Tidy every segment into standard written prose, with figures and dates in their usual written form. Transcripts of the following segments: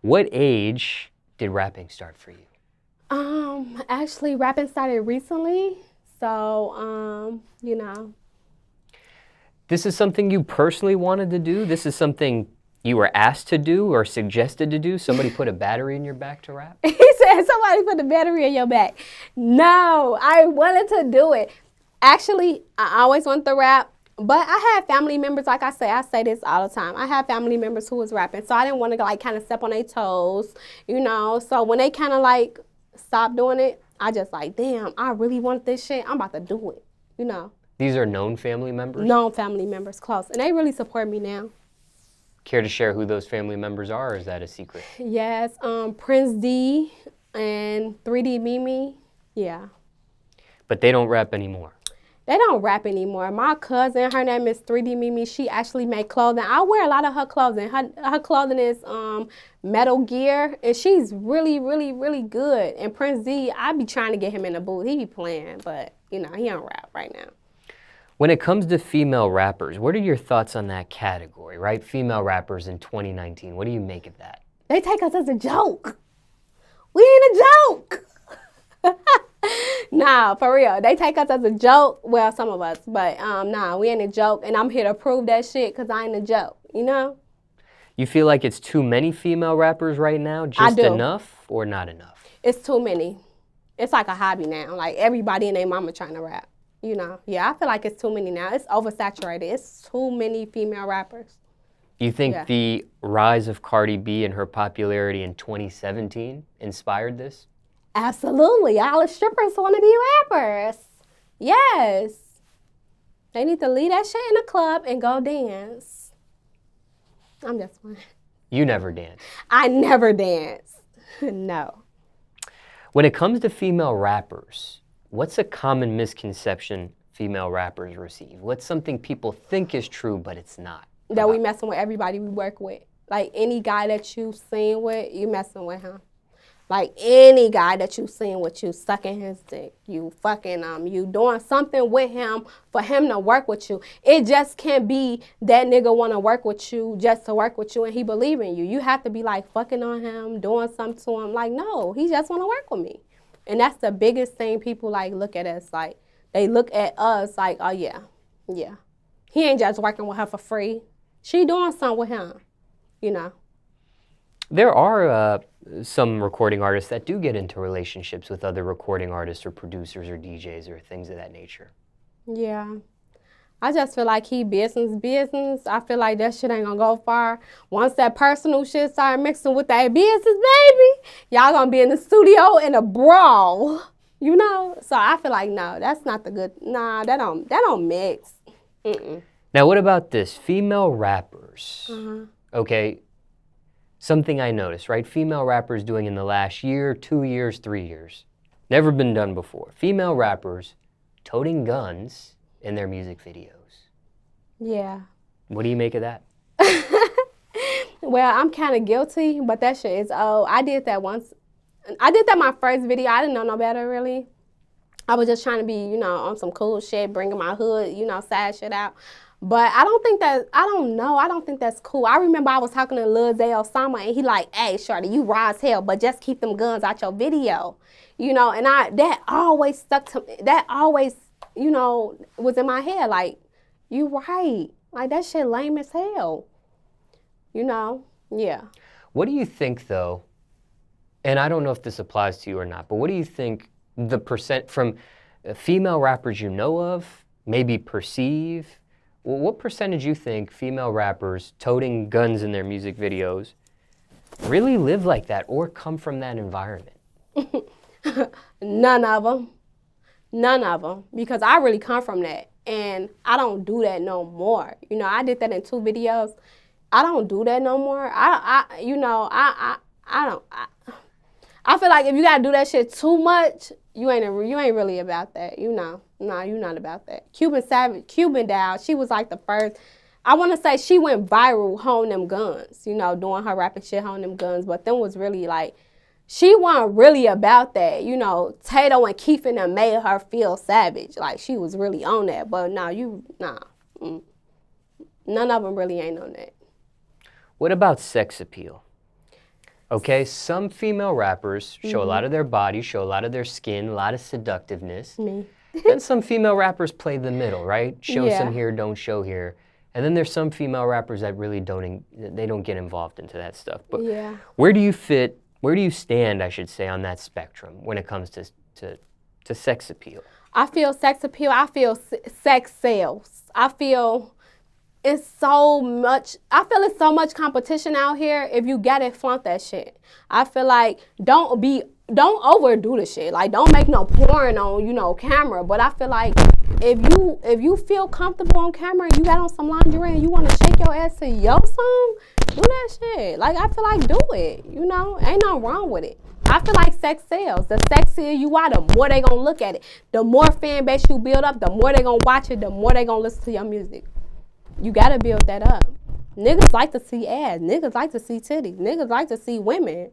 What age did rapping start for you? Actually, rapping started recently, so This is something you personally wanted to do? This is something you were asked to do or suggested to do? Somebody put a battery in your back to rap? He said somebody put the battery in your back. No, I wanted to do it. Actually, I always wanted to rap, but I had family members. Like I say this all the time. I had family members who was rapping, so I didn't want to like kind of step on their toes, So when they kind of like stopped doing it, I just like, damn, I really want this shit. I'm about to do it. These are known family members? Known family members, close, and they really support me now. Care to share who those family members are, or is that a secret? Yes, Prince D and 3D Mimi. Yeah. But they don't rap anymore. They don't rap anymore. My cousin, her name is 3D Mimi. She actually make clothing. I wear a lot of her clothing. Her clothing is Metal Gear, and she's really, really, really good. And Prince D, I be trying to get him in the booth. He be playing, but he don't rap right now. When it comes to female rappers, what are your thoughts on that category, right? Female rappers in 2019. What do you make of that? They take us as a joke. We ain't a joke. Nah, for real. They take us as a joke. Well, some of us, but nah, we ain't a joke. And I'm here to prove that shit because I ain't a joke, You feel like it's too many female rappers right now? Just enough or not enough? It's too many. It's like a hobby now. Like everybody and their mama trying to rap. Yeah, I feel like it's too many now. It's oversaturated. It's too many female rappers. You think the rise of Cardi B and her popularity in 2017 inspired this? Absolutely. All the strippers want to be rappers. Yes. They need to leave that shit in the club and go dance. I'm just playing. You never dance. I never dance. No. When it comes to female rappers, what's a common misconception female rappers receive? What's something people think is true, but it's not? That we messing with everybody we work with. Like any guy that you seen with, you messing with him. Like any guy that you seen with, you sucking his dick, you fucking you doing something with him for him to work with you. It just can't be that nigga want to work with you just to work with you and he believe in you. You have to be like fucking on him, doing something to him. Like no, he just want to work with me. And that's the biggest thing people like look at us like. They look at us like, oh yeah. He ain't just working with her for free. She doing something with him, There are some recording artists that do get into relationships with other recording artists or producers or DJs or things of that nature. Yeah. I just feel like he business. I feel like that shit ain't gonna go far. Once that personal shit start mixing with that business, baby, y'all gonna be in the studio in a brawl, So I feel like, no, that's not the good, nah, that don't mix. Mm-mm. Now, what about this? Female rappers, Uh-huh. okay? Something I noticed, right? Female rappers doing in the last year, 2 years, 3 years. Never been done before. Female rappers toting guns in their music videos. Yeah. What do you make of that? Well, I'm kind of guilty, but that shit is old. I did that once. I did that my first video. I didn't know no better, really. I was just trying to be, on some cool shit, bringing my hood, sad shit out. But I don't think that's cool. I remember I was talking to Lil Zay Osama, and he like, hey, shorty, you raw as hell, but just keep them guns out your video. And that always stuck to me. That always, was in my head. Like, you right. Like, that shit lame as hell. Yeah. What do you think, though, and I don't know if this applies to you or not, but what do you think the percent from female rappers you know of, maybe perceive, what percentage you think female rappers toting guns in their music videos really live like that or come from that environment? None of them. Because I really come from that. And I don't do that no more. I did that in 2 videos. I don't do that no more. I feel like if you gotta do that shit too much, you ain't really about that. Nah, you're not about that. Cuban Doll, she was like the first. I want to say she went viral holding them guns, doing her rapping shit, holding them guns. But them was really like, she wasn't really about that. Tato and Keith and them made her feel savage. Like she was really on that. But none of them really ain't on that. What about sex appeal? Okay, some female rappers show a lot of their body, show a lot of their skin, a lot of seductiveness. Me. Then some female rappers play the middle, right? Show Yeah. some here, don't show here. And then there's some female rappers that really they don't get involved into that stuff. But Yeah. where do you stand, I should say, on that spectrum when it comes to sex appeal? I feel sex appeal. I feel sex sales. I feel it's so much competition out here. If you get it, flaunt that shit. I feel like don't overdo the shit. Like, don't make no porn on, camera. But I feel like if you feel comfortable on camera and you got on some lingerie and you want to shake your ass to your song, do that shit. Like, I feel like do it. Ain't nothing wrong with it. I feel like sex sells. The sexier you are, the more they gonna look at it. The more fan base you build up, the more they gonna watch it, the more they gonna listen to your music. You gotta build that up. Niggas like to see ass. Niggas like to see titties. Niggas like to see women,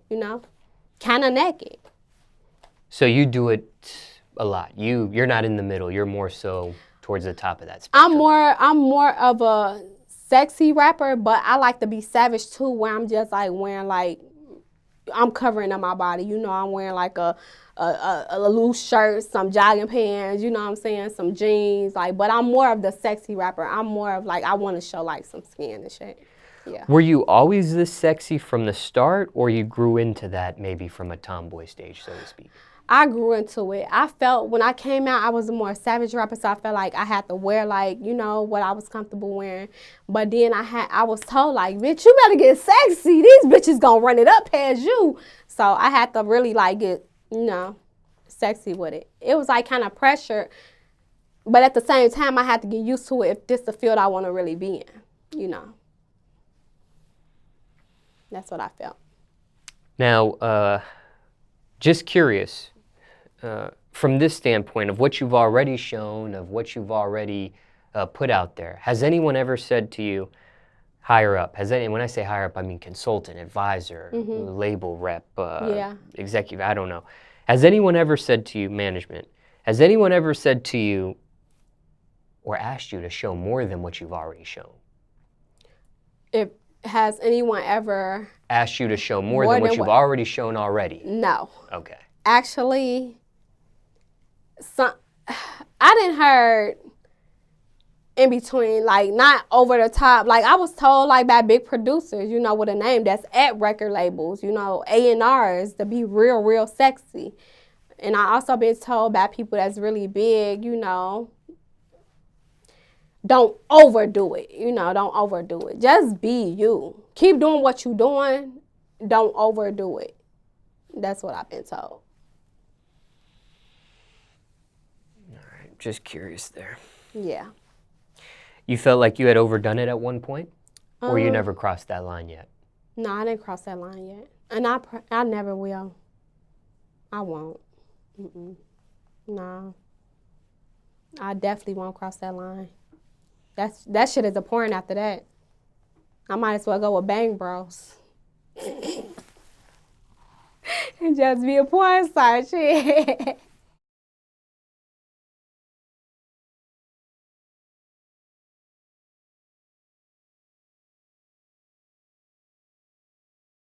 kind of naked. So you do it a lot. You're not in the middle. You're more so towards the top of that spectrum. I'm more of a sexy rapper, but I like to be savage too, where I'm just like wearing like I'm covering up my body. I'm wearing like a loose shirt, some jogging pants, what I'm saying, some jeans. Like, but I'm more of the sexy rapper. I'm more of like I want to show like some skin and shit. Yeah. Were you always this sexy from the start, or you grew into that maybe from a tomboy stage, so to speak? I grew into it. I felt when I came out, I was a more savage rapper, so I felt like I had to wear like, what I was comfortable wearing. But then I was told like, bitch, you better get sexy. These bitches gonna run it up past you. So I had to really like get, sexy with it. It was like kind of pressure, but at the same time, I had to get used to it if this is the field I want to really be in, That's what I felt. Now, just curious, from this standpoint of what you've already shown, of what you've already put out there, has anyone ever said to you, higher up, when I say higher up, I mean consultant, advisor, label rep, executive, I don't know. Has anyone ever said to you, management, has anyone ever said to you or asked you to show more than what you've already shown? Has anyone ever asked you to show more than what you've already shown already? No. Okay. Actually, I didn't heard in between, like not over the top. Like I was told like by big producers, with a name that's at record labels, A&Rs to be real, real sexy. And I also been told by people that's really big, don't overdo it, don't overdo it. Just be you. Keep doing what you're doing. Don't overdo it. That's what I've been told. All right, just curious there. Yeah. You felt like you had overdone it at one point? Or you never crossed that line yet? No, I didn't cross that line yet. And I never will. I won't. No. I definitely won't cross that line. That shit is a porn after that. I might as well go with Bang Bros. And just be a porn star, shit.